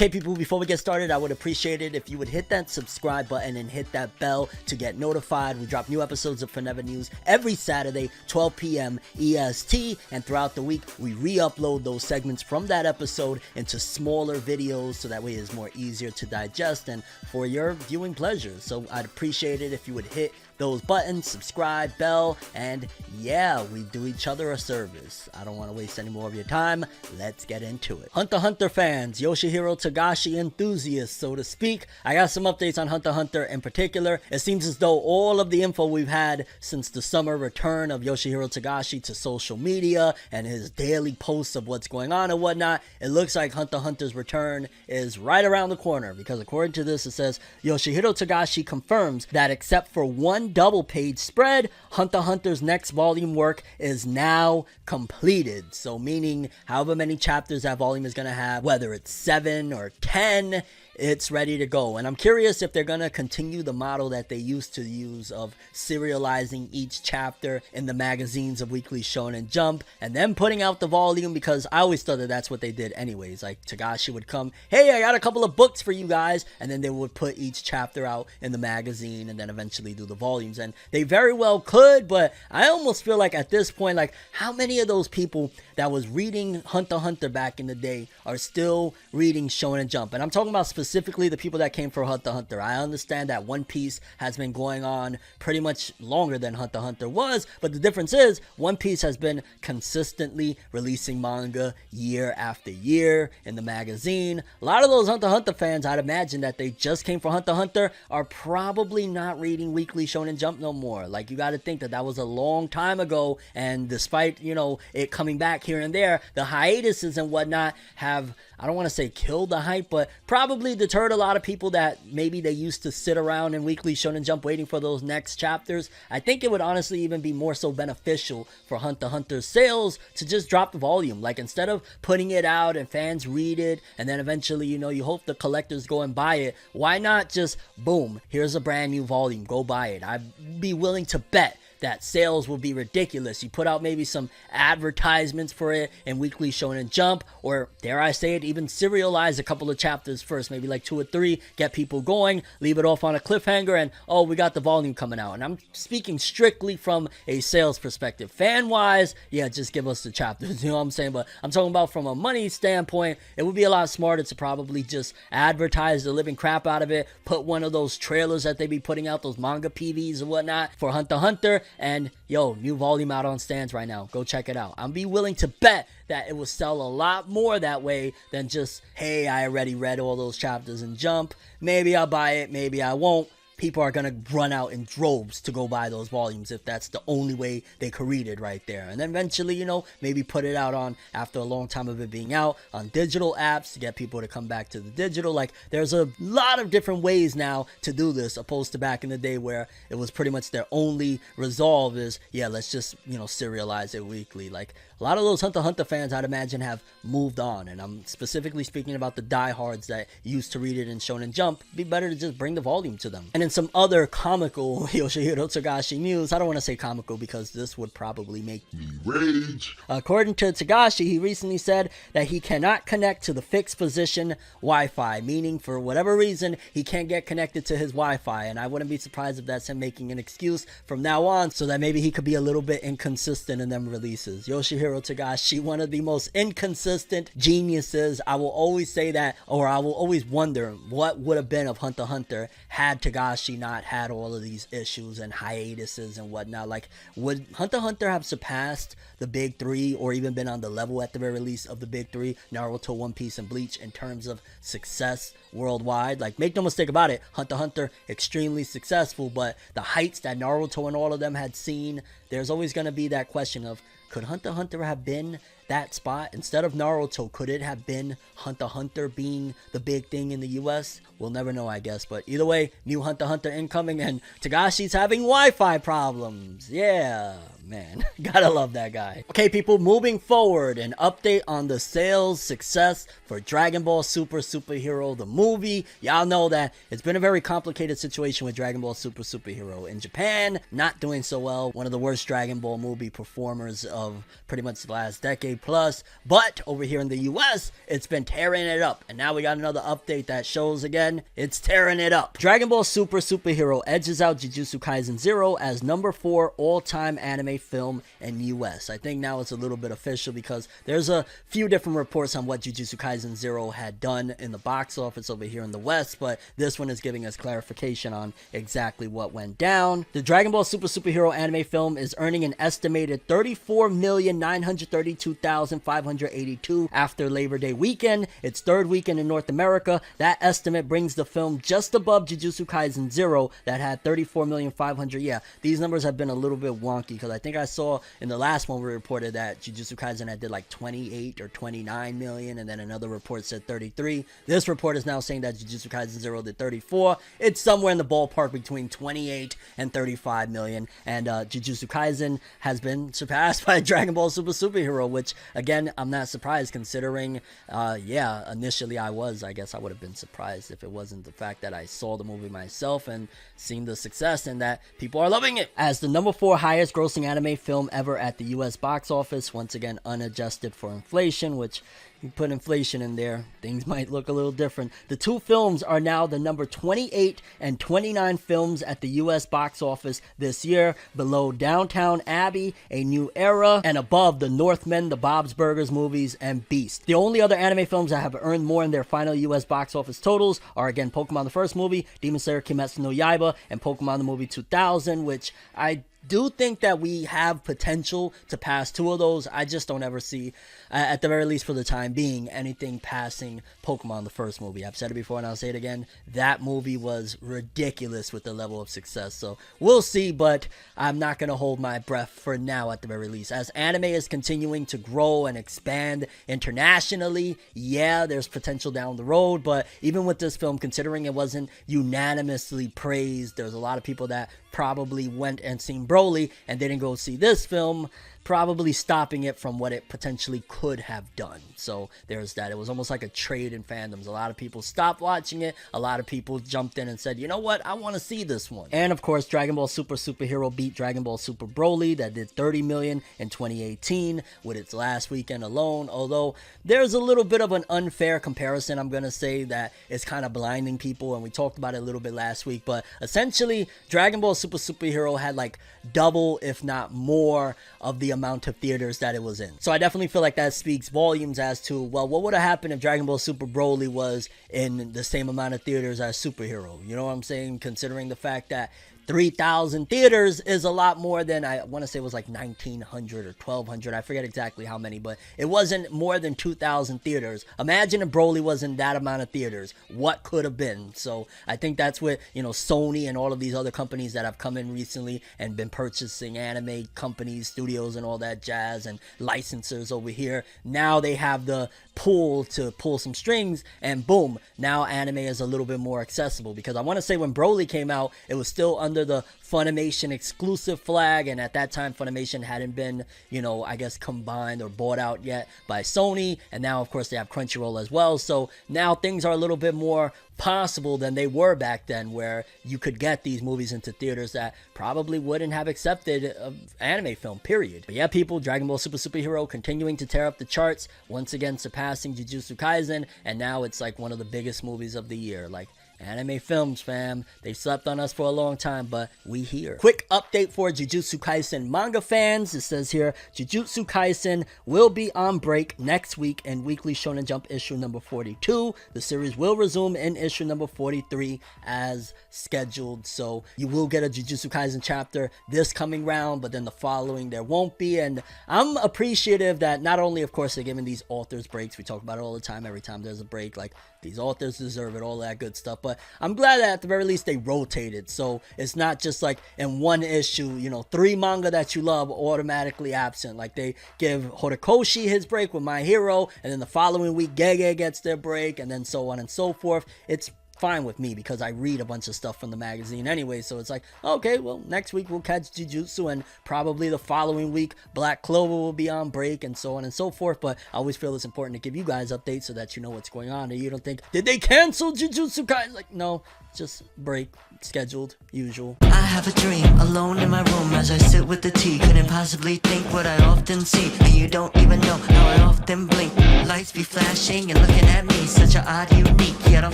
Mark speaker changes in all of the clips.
Speaker 1: Okay, people, before we get started, I would appreciate it if you would hit that subscribe button and hit that bell to get notified. We drop new episodes of Forever News every Saturday, 12 p.m. EST, and throughout the week, we re-upload those segments from that episode into smaller videos, so that way it's more easier to digest and for your viewing pleasure. So I'd appreciate it if you would hit those buttons, subscribe, bell, and yeah, we do each other a service. I don't want to waste any more of your time. Let's get into it. Hunter x Hunter fans, Yoshihiro Tagashi enthusiasts, so to speak, I got some updates on Hunter x Hunter in particular. It seems as though all of the info we've had since the summer return of Yoshihiro Tagashi to social media and his daily posts of what's going on and whatnot, it looks like Hunter x Hunter's return is right around the corner, because according to this, it says Yoshihiro Tagashi confirms that except for one double page spread, Hunter x Hunter's next volume work is now completed. So meaning however many chapters that volume is going to have, whether it's 7 or 10, it's ready to go. And I'm curious if they're going to continue the model that they used to use of serializing each chapter in the magazines of Weekly Shonen Jump and then putting out the volume, because I always thought that that's what they did anyways. Like Tagashi would come, hey, I got a couple of books for you guys, and then they would put each chapter out in the magazine and then eventually do the volumes. And they very well could, but I almost feel like at this point, like how many of those people that was reading Hunter x Hunter back in the day are still reading Shonen Jump? And I'm talking about specifically the people that came for Hunter x Hunter. I understand that One Piece has been going on pretty much longer than Hunter x Hunter was, but the difference is One Piece has been consistently releasing manga year after year in the magazine. A lot of those Hunter x Hunter fans, I'd imagine that they just came for Hunter x Hunter, are probably not reading Weekly Shonen Jump no more. Like, you got to think that that was a long time ago, and despite, you know, it coming back here and there, the hiatuses and whatnot have, I don't want to say killed the hype, but probably deterred a lot of people that maybe they used to sit around in Weekly Shonen Jump waiting for those next chapters. I think it would honestly even be more so beneficial for Hunter x Hunter's sales to just drop the volume. Like, instead of putting it out and fans read it and then eventually, you know, you hope the collectors go and buy it, why not just boom, here's a brand new volume, go buy it? I'd be willing to bet that sales will be ridiculous. You put out maybe some advertisements for it in Weekly Shonen Jump, or dare I say it, even serialize a couple of chapters first, maybe like 2 or 3, get people going, leave it off on a cliffhanger, and oh, we got the volume coming out. And I'm speaking strictly from a sales perspective. Fan wise, yeah, just give us the chapters, you know what I'm saying? But I'm talking about from a money standpoint, it would be a lot smarter to probably just advertise the living crap out of it, put one of those trailers that they be putting out, those manga PVs and whatnot for Hunter x Hunter, and yo, new volume out on stands right now. Go check it out. I'm be willing to bet that it will sell a lot more that way than just, hey, I already read all those chapters in Jump. Maybe I'll buy it, maybe I won't. People are going to run out in droves to go buy those volumes if that's the only way they could read it right there. And then eventually, you know, maybe put it out on, after a long time of it being out, on digital apps to get people to come back to the digital. Like, there's a lot of different ways now to do this, opposed to back in the day where it was pretty much their only resolve is, yeah, let's just, you know, serialize it weekly. Like, a lot of those Hunter x Hunter fans, I'd imagine, have moved on. And I'm specifically speaking about the diehards that used to read it in Shonen Jump. It'd be better to just bring the volume to them. And in some other comical Yoshihiro Tagashi news, I don't want to say comical because this would probably make me rage. According to Tagashi, he recently said that he cannot connect to the fixed position Wi-Fi, meaning for whatever reason, he can't get connected to his Wi-Fi. And I wouldn't be surprised if that's him making an excuse from now on, so that maybe he could be a little bit inconsistent in them releases. Yoshihiro Tagashi, one of the most inconsistent geniuses. I will always say that, or I will always wonder what would have been of Hunter x Hunter had Tagashi not had all of these issues and hiatuses and whatnot. Like, would Hunter x Hunter have surpassed the big 3, or even been on the level at the very least of the big 3, Naruto, One Piece, and Bleach, in terms of success worldwide? Like, make no mistake about it, Hunter x Hunter extremely successful, but the heights that Naruto and all of them had seen, there's always going to be that question of, could Hunter x Hunter have been that spot? Instead of Naruto, could it have been Hunter x Hunter being the big thing in the US? We'll never know, I guess. But either way, new Hunter x Hunter incoming, and Tagashi's having Wi-Fi problems. Yeah, man. Gotta love that guy. Okay, people, moving forward, an update on the sales success for Dragon Ball Super Superhero, the movie. Y'all know that it's been a very complicated situation with Dragon Ball Super Superhero. In Japan, not doing so well. One of the worst Dragon Ball movie performers of pretty much the last decade Plus, but over here in the US, it's been tearing it up. And now we got another update that shows again, it's tearing it up. Dragon Ball Super Superhero edges out Jujutsu Kaisen 0 as number 4 all-time anime film in US. I think now it's a little bit official because there's a few different reports on what Jujutsu Kaisen 0 had done in the box office over here in the West, but this one is giving us clarification on exactly what went down. The Dragon Ball Super Superhero anime film is earning an estimated 34,932,582 after Labor Day weekend, its third weekend in North America. That estimate brings the film just above Jujutsu Kaisen 0 that had 34,500,000. Yeah, these numbers have been a little bit wonky because I think I saw in the last one we reported that Jujutsu Kaisen had did like 28 or 29 million, and then another report said 33. This report is now saying that Jujutsu Kaisen 0 did 34. It's somewhere in the ballpark between 28 and 35 million, and Jujutsu Kaisen has been surpassed by Dragon Ball Super Superhero, which again, I'm not surprised considering, yeah, initially I guess I would have been surprised if it wasn't the fact that I saw the movie myself and seen the success and that people are loving it. As the number 4 highest grossing anime film ever at the US box office, once again unadjusted for inflation, which you put inflation in there, things might look a little different. The two films are now the number 28 and 29 films at the US box office this year, below Downtown Abbey, A New Era, and above The Northman, the Bob's Burgers movies, and Beast. The only other anime films that have earned more in their final US box office totals are again Pokemon the first movie, Demon Slayer Kimetsu no Yaiba, and Pokemon the movie 2000, which I do think that we have potential to pass two of those. I just don't ever see, at the very least for the time being, anything passing Pokemon the first movie. I've said it before and I'll say it again. That movie was ridiculous with the level of success. So we'll see, but I'm not going to hold my breath for now at the very least. As anime is continuing to grow and expand internationally, yeah, there's potential down the road. But even with this film, considering it wasn't unanimously praised, there's a lot of people that probably went and seen Broly and didn't go see this film, probably stopping it from what it potentially could have done. So there's that. It was almost like a trade in fandoms. A lot of people stopped watching it. A lot of people jumped in and said, you know what, I want to see this one. And of course, Dragon Ball Super Superhero beat Dragon Ball Super Broly that did 30 million in 2018 with its last weekend alone. Although there's a little bit of an unfair comparison, I'm going to say, that is kind of blinding people, and we talked about it a little bit last week. But essentially, Dragon Ball Super Superhero had like double, if not more, of the amount of theaters that it was in. So I definitely feel like that speaks volumes as to, well, what would have happened if Dragon Ball Super Broly was in the same amount of theaters as Superhero? You know what I'm saying? Considering the fact that 3,000 theaters is a lot more than, I want to say it was like 1,900 or 1,200. I forget exactly how many, but it wasn't more than 2,000 theaters. Imagine if Broly was in that amount of theaters. What could have been? So I think that's what, you know, Sony and all of these other companies that have come in recently and been purchasing anime companies, studios, and all that jazz, and licensors over here. Now they have the pull to pull some strings, and boom, now anime is a little bit more accessible. Because I want to say when Broly came out, it was still under the Funimation exclusive flag, and at that time Funimation hadn't been, you know, I guess combined or bought out yet by Sony, and now of course they have Crunchyroll as well. So now things are a little bit more possible than they were back then, where you could get these movies into theaters that probably wouldn't have accepted an anime film, period. But yeah, people, Dragon Ball Super Superhero continuing to tear up the charts, once again surpassing Jujutsu Kaisen, and now it's like one of the biggest movies of the year. Like, anime films, fam, they slept on us for a long time, but we here. Quick update for Jujutsu Kaisen manga fans. It says here, Jujutsu Kaisen will be on break next week in Weekly Shonen Jump issue number 42. The series will resume in issue number 43 as scheduled. So you will get a Jujutsu Kaisen chapter this coming round, but then the following there won't be. And I'm appreciative that not only, of course, they're giving these authors breaks. We talk about it all the time. Every time there's a break, like, these authors deserve it, all that good stuff. But I'm glad that at the very least they rotated. So it's not just like in one issue, you know, 3 manga that you love automatically absent. Like they give Horikoshi his break with My Hero, and then the following week Gege gets their break, and then so on and so forth. It's fine with me because I read a bunch of stuff from the magazine anyway, so it's like, okay, well, next week we'll catch Jujutsu, and probably the following week Black Clover will be on break, and so on and so forth. But I always feel it's important to give you guys updates so that you know what's going on, and you don't think, did they cancel Jujutsu Kaisen? Like, no, just break scheduled, usual.
Speaker 2: I have a dream, alone in my room as I sit with the tea. Couldn't possibly think what I often see, and you don't even know how I often blink. Lights be flashing and looking at me, such an odd unique, yet I'm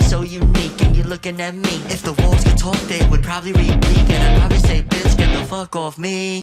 Speaker 2: so unique and you're looking at me. If the walls could talk, they would probably read me, and I'd probably say, bitch, get the fuck off me.